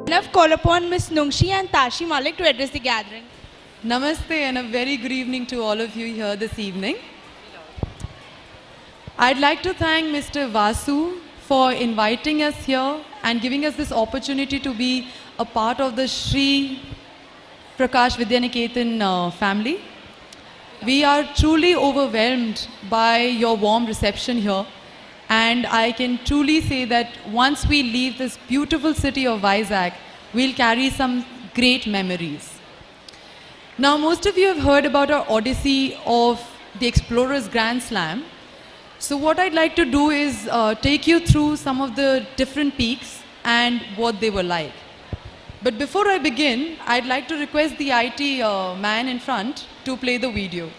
Now call upon Ms. Nungshi and Tashi Malik to address the gathering. Namaste and a very good evening to all of you here this evening. I'd like to thank Mr. Vasu for inviting us here and giving us this opportunity to be a part of the Sri Prakash Vidyaniketan family. We are truly overwhelmed by your warm reception here, and I can truly say that once we leave this beautiful city of Vizag, we'll carry some great memories. Now, most of you have heard about our odyssey of the Explorers Grand Slam. So what I'd like to do is take you through some of the different peaks and what they were like. But before I begin, I'd like to request the IT man in front to play the video.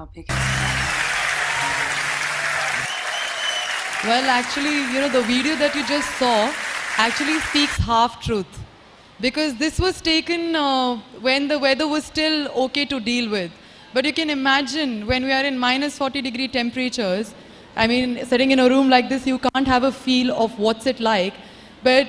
आप ही कैसे? Well, actually, the video that you just saw actually speaks half truth. Because this was taken when the weather was still okay to deal with. But you can imagine when we are in minus 40-degree temperatures, I mean, sitting in a room like this, you can't have a feel of what's it like. But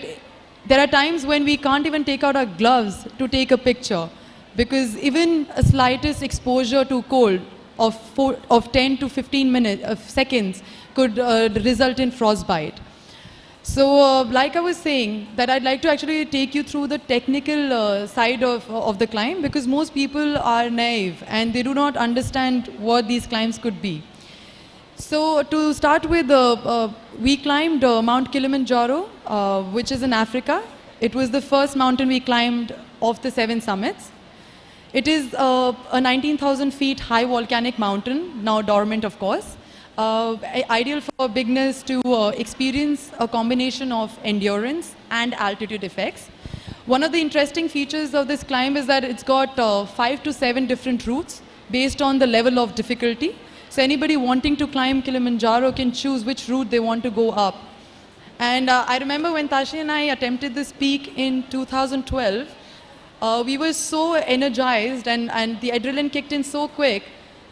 there are times when we can't even take out our gloves to take a picture. Because even a slightest exposure to cold of 10 to 15 minutes, seconds could result in frostbite. So, like I was saying, that I'd like to actually take you through the technical side of the climb, because most people are naive and they do not understand what these climbs could be. So, to start with, we climbed Mount Kilimanjaro, which is in Africa. It was the first mountain we climbed of the 7 summits. It is a 19,000 feet high volcanic mountain, now dormant of course. Ideal for beginners to experience a combination of endurance and altitude effects. One of the interesting features of this climb is that it's got 5 to 7 different routes based on the level of difficulty. So anybody wanting to climb Kilimanjaro can choose which route they want to go up. And I remember when Tashi and I attempted this peak in 2012, we were so energized and the adrenaline kicked in so quick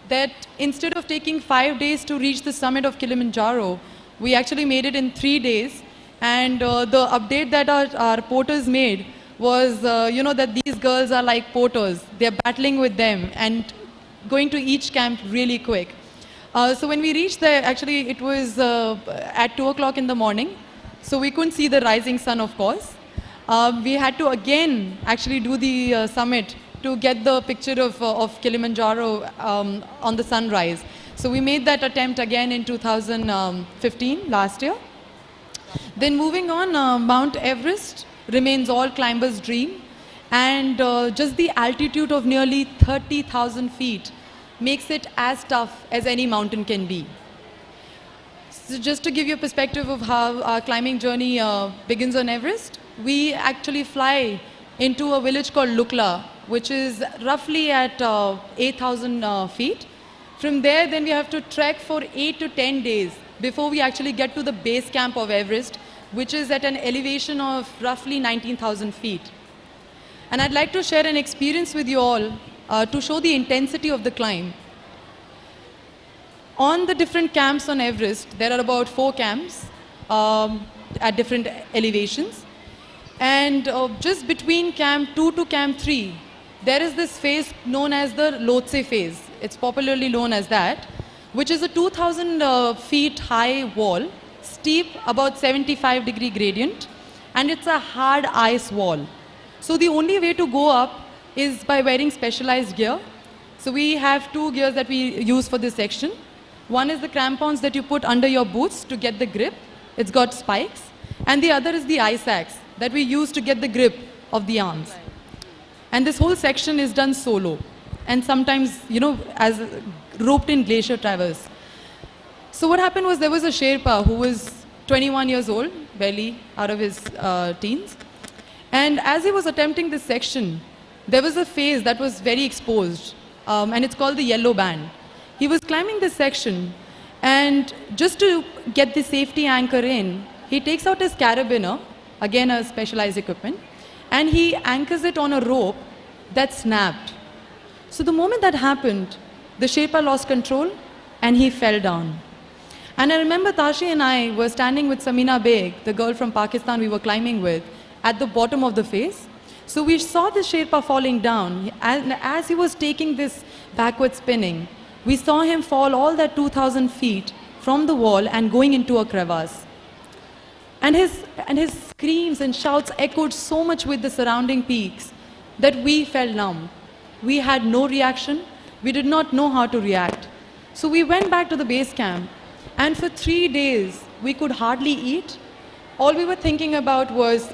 that instead of taking 5 days to reach the summit of Kilimanjaro, we actually made it in 3 days. And the update that our porters made was, that these girls are like porters. They're battling with them and going to each camp really quick. So when we reached there, actually it was at 2 o'clock in the morning. So we couldn't see the rising sun, of course. We had to again actually do the summit to get the picture of Kilimanjaro on the sunrise. So we made that attempt again in 2015, last year. Then moving on, Mount Everest remains all climbers' dream. And just the altitude of nearly 30,000 feet makes it as tough as any mountain can be. So just to give you a perspective of how our climbing journey begins on Everest, we actually fly into a village called Lukla, which is roughly at 8,000 feet. From there, then we have to trek for 8 to 10 days before we actually get to the base camp of Everest, which is at an elevation of roughly 19,000 feet. And I'd like to share an experience with you all to show the intensity of the climb. On the different camps on Everest, there are about 4 camps at different elevations. And just between camp 2 to camp 3, there is this phase known as the Lhotse phase. It's popularly known as that, which is a 2,000 feet high wall, steep, about 75-degree gradient, and it's a hard ice wall. So the only way to go up is by wearing specialized gear. So we have 2 gears that we use for this section. One is the crampons that you put under your boots to get the grip. It's got spikes. And the other is the ice axe that we use to get the grip of the arms. And this whole section is done solo. And sometimes, as roped in glacier traverse. So what happened was there was a Sherpa who was 21 years old, barely out of his teens. And as he was attempting this section, there was a phase that was very exposed. And it's called the yellow band. He was climbing this section. And just to get the safety anchor in, he takes out his carabiner, again a specialized equipment, and he anchors it on a rope that snapped. So the moment that happened, the Sherpa lost control and he fell down. And I remember Tashi and I were standing with Samina Beg, the girl from Pakistan we were climbing with, at the bottom of the face. So we saw the Sherpa falling down, and as he was taking this backward spinning, we saw him fall all that 2,000 feet from the wall and going into a crevasse. And his screams and shouts echoed so much with the surrounding peaks that we felt numb. We had no reaction. We did not know how to react. So we went back to the base camp, and for 3 days, we could hardly eat. All we were thinking about was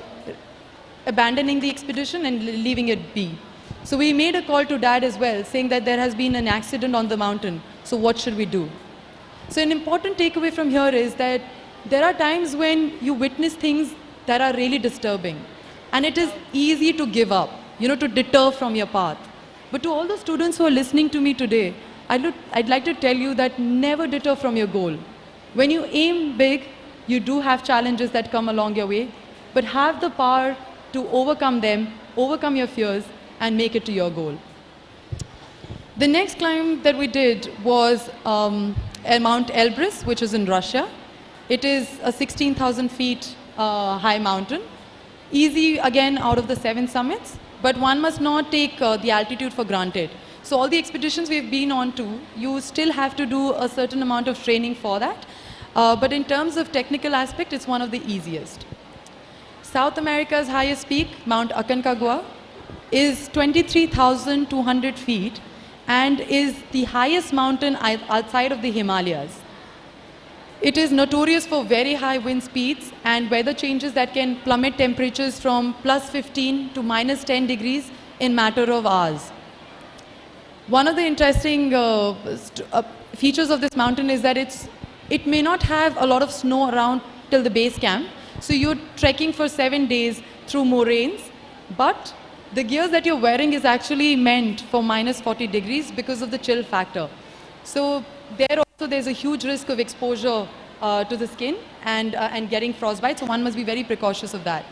abandoning the expedition and leaving it be. So we made a call to Dad as well, saying that there has been an accident on the mountain. So what should we do? So an important takeaway from here is that there are times when you witness things that are really disturbing. And it is easy to give up, to deter from your path. But to all the students who are listening to me today, I'd like to tell you that never deter from your goal. When you aim big, you do have challenges that come along your way, but have the power to overcome them, overcome your fears, and make it to your goal. The next climb that we did was Mount Elbrus, which is in Russia. It is a 16,000 feet high mountain. Easy, again, out of the 7 summits, but one must not take the altitude for granted. So all the expeditions we've been on to, you still have to do a certain amount of training for that. But in terms of technical aspect, it's one of the easiest. South America's highest peak, Mount Aconcagua, is 23,200 feet and is the highest mountain outside of the Himalayas. It is notorious for very high wind speeds and weather changes that can plummet temperatures from plus 15 to minus 10 degrees in matter of hours. One of the interesting features of this mountain is that it may not have a lot of snow around till the base camp. So you're trekking for 7 days through moraines, but the gears that you're wearing is actually meant for minus 40 degrees because of the chill factor. So there's a huge risk of exposure to the skin and getting frostbite, so one must be very precautious of that.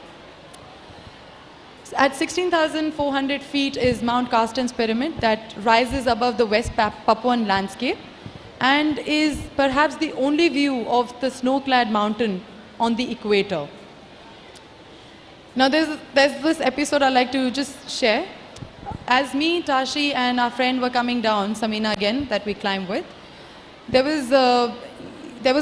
At 16,400 feet is Mount Carsten's Pyramid that rises above the West Papuan landscape and is perhaps the only view of the snow-clad mountain on the equator. Now there's this episode I'd like to just share. As me, Tashi, and our friend were coming down, Samina again, that we climbed with, there was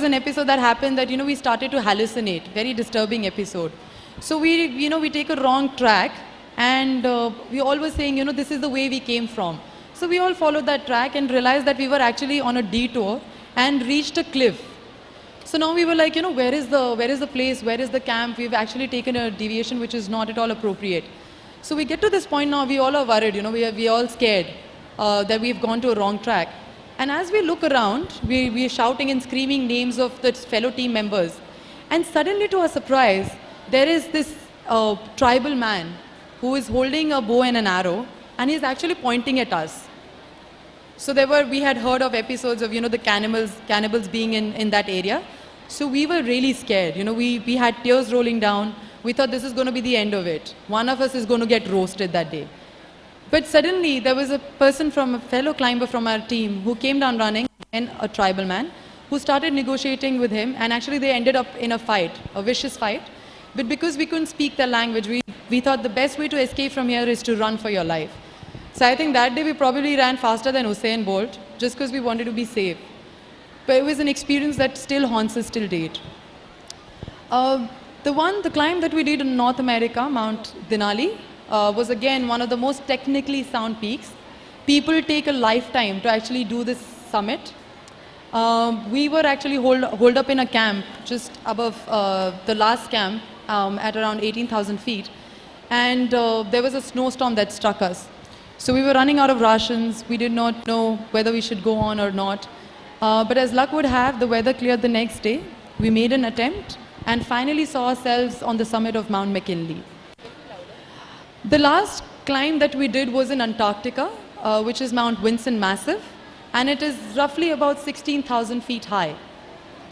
an episode that happened that, we started to hallucinate, very disturbing episode. So we take a wrong track and we all were saying, this is the way we came from. So we all followed that track and realized that we were actually on a detour and reached a cliff. So now we were like, where is the place, where is the camp? We've actually taken a deviation which is not at all appropriate. So we get to this point now, we all are worried, we are all scared that we've gone to a wrong track. And as we look around, we are shouting and screaming names of the fellow team members. And suddenly, to our surprise, there is this tribal man who is holding a bow and an arrow, and he's actually pointing at us. So we had heard of episodes of, the cannibals being in that area. So we were really scared. We had tears rolling down. We thought this is going to be the end of it. One of us is going to get roasted that day. But suddenly there was a fellow climber from our team who came down running, and a tribal man, who started negotiating with him, and actually they ended up in a fight, a vicious fight. But because we couldn't speak their language, we thought the best way to escape from here is to run for your life. So I think that day we probably ran faster than Usain Bolt, just because we wanted to be safe. But it was an experience that still haunts us till date. The climb that we did in North America, Mount Denali, was again one of the most technically sound peaks. People take a lifetime to actually do this summit. We were actually holed up in a camp just above the last camp at around 18,000 feet. And there was a snowstorm that struck us. So we were running out of rations. We did not know whether we should go on or not. But as luck would have, the weather cleared the next day. We made an attempt and finally saw ourselves on the summit of Mount McKinley. The last climb that we did was in Antarctica, which is Mount Vinson Massif, and it is roughly about 16,000 feet high.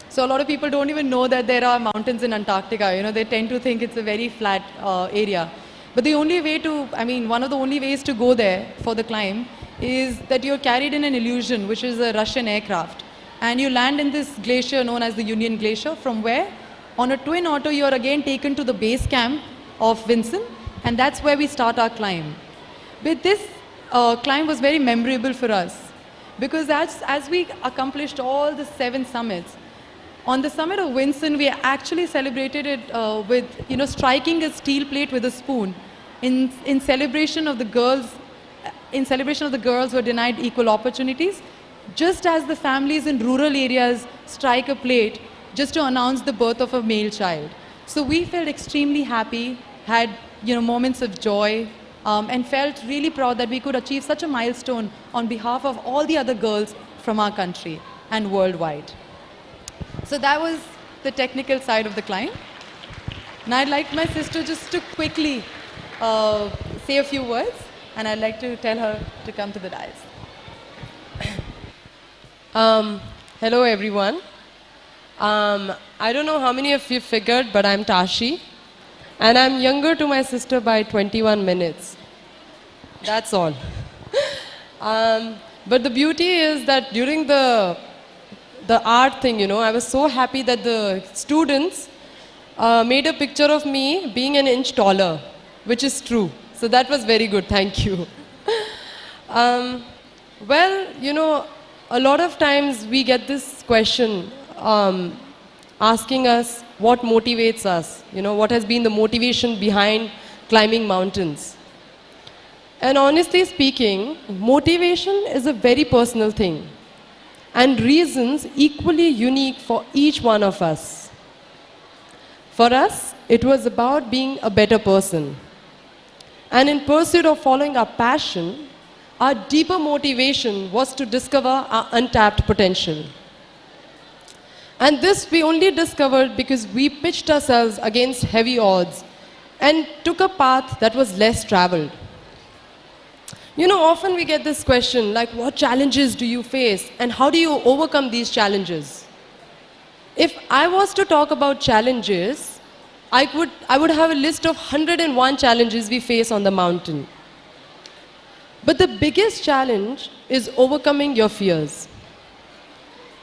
So a lot of people don't even know that there are mountains in Antarctica. They tend to think it's a very flat area. But one of the only ways to go there for the climb is that you're carried in an Illusion, which is a Russian aircraft. And you land in this glacier known as the Union Glacier, from where, on a twin otter, you're again taken to the base camp of Vinson, and that's where we start our climb. But this climb was very memorable for us, because as we accomplished all the 7 summits, on the summit of Vinson, we actually celebrated it with, striking a steel plate with a spoon in celebration of the girls who are denied equal opportunities, just as the families in rural areas strike a plate just to announce the birth of a male child. So we felt extremely happy, had moments of joy, and felt really proud that we could achieve such a milestone on behalf of all the other girls from our country and worldwide. So that was the technical side of the climb. Now I'd like my sister just to quickly say a few words, and I'd like to tell her to come to the dais. Hello everyone. I don't know how many of you figured, but I'm Tashi. And I'm younger to my sister by 21 minutes. That's all. But the beauty is that during the art thing, I was so happy that the students made a picture of me being an inch taller, which is true. So that was very good, thank you. Well, a lot of times we get this question asking us what motivates us, what has been the motivation behind climbing mountains. And honestly speaking, motivation is a very personal thing and reasons equally unique for each one of us. For us, it was about being a better person. And in pursuit of following our passion, our deeper motivation was to discover our untapped potential. And this we only discovered because we pitched ourselves against heavy odds and took a path that was less traveled. Often we get this question like, what challenges do you face and how do you overcome these challenges? If I was to talk about challenges, I would have a list of 101 challenges we face on the mountain. But the biggest challenge is overcoming your fears.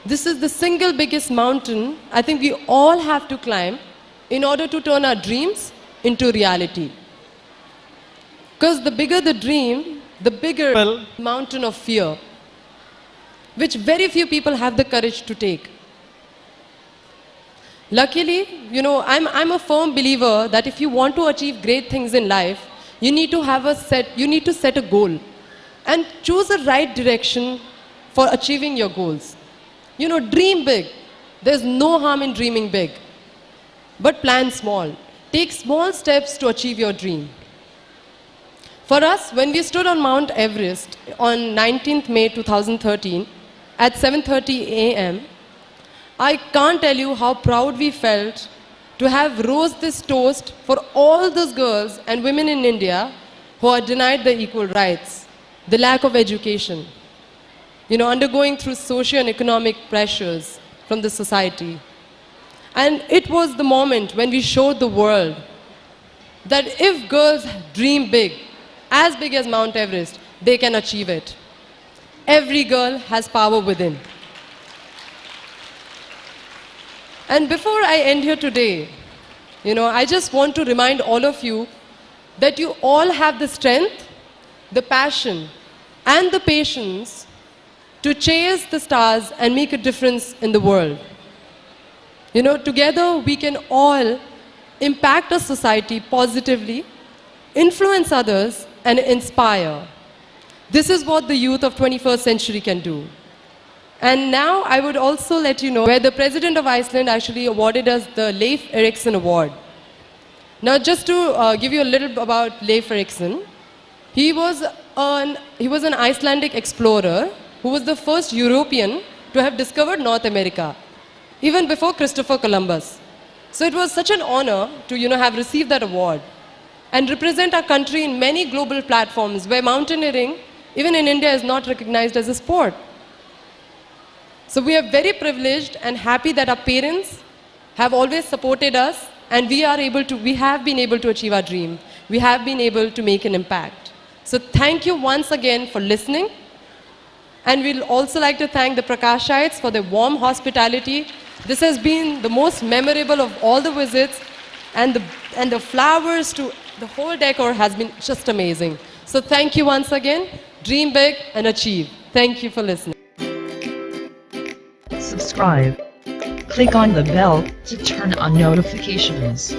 This is the single biggest mountain I think we all have to climb in order to turn our dreams into reality. Because the bigger the dream, the bigger mountain of fear, which very few people have the courage to take. Luckily, I'm a firm believer that if you want to achieve great things in life, you need to set a goal and choose the right direction for achieving your goals. Dream big. There's no harm in dreaming big. But plan small. Take small steps to achieve your dream. For us, when we stood on Mount Everest on 19th May 2013 at 7:30 a.m., I can't tell you how proud we felt to have rose this toast for all those girls and women in India who are denied their equal rights, the lack of education, undergoing through socio and economic pressures from the society. And it was the moment when we showed the world that if girls dream big, as big as Mount Everest, they can achieve it. Every girl has power within. And before I end here today, I just want to remind all of you that you all have the strength, the passion, and the patience to chase the stars and make a difference in the world. Together we can all impact our society positively, influence others, and inspire. This is what the youth of 21st century can do. And now I would also let you know where the President of Iceland actually awarded us the Leif Erikson Award. Now just to give you a little about Leif Erikson, he was an Icelandic explorer who was the first European to have discovered North America, even before Christopher Columbus. So it was such an honor to have received that award and represent our country in many global platforms where mountaineering, even in India, is not recognized as a sport. So we are very privileged and happy that our parents have always supported us and we have been able to achieve our dream. We have been able to make an impact. So thank you once again for listening. And we'll also like to thank the Prakashites for their warm hospitality. This has been the most memorable of all the visits, and the flowers to the whole decor has been just amazing. So thank you once again. Dream big and achieve. Thank you for listening. Subscribe. Click on the bell to turn on notifications.